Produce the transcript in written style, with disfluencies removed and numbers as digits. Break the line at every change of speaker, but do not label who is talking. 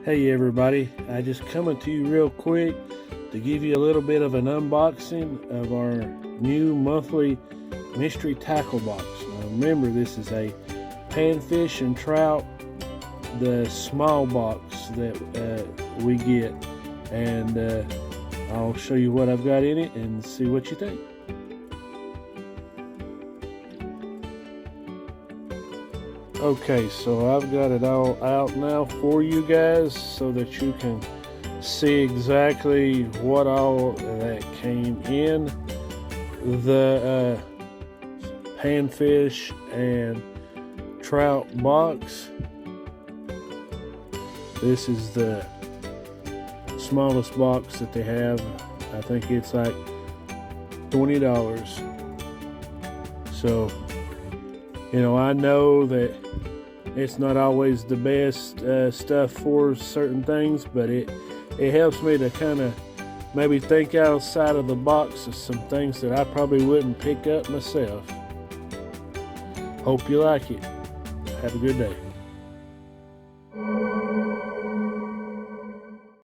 Hey everybody, I just coming to you real quick to give you a little bit of an unboxing of our new monthly mystery tackle box. Now remember, this is a panfish and trout, the small box that we get, and I'll show you what I've got in it and see what you think. Okay, so I've got it all out now for you guys so that you can see exactly what all that came in the panfish and trout box. This is the smallest box that they have. I think it's like $20. So, I know that it's not always the best stuff for certain things, but it helps me to kind of maybe think outside of the box of some things that I probably wouldn't pick up myself. Hope you like it. Have a good day.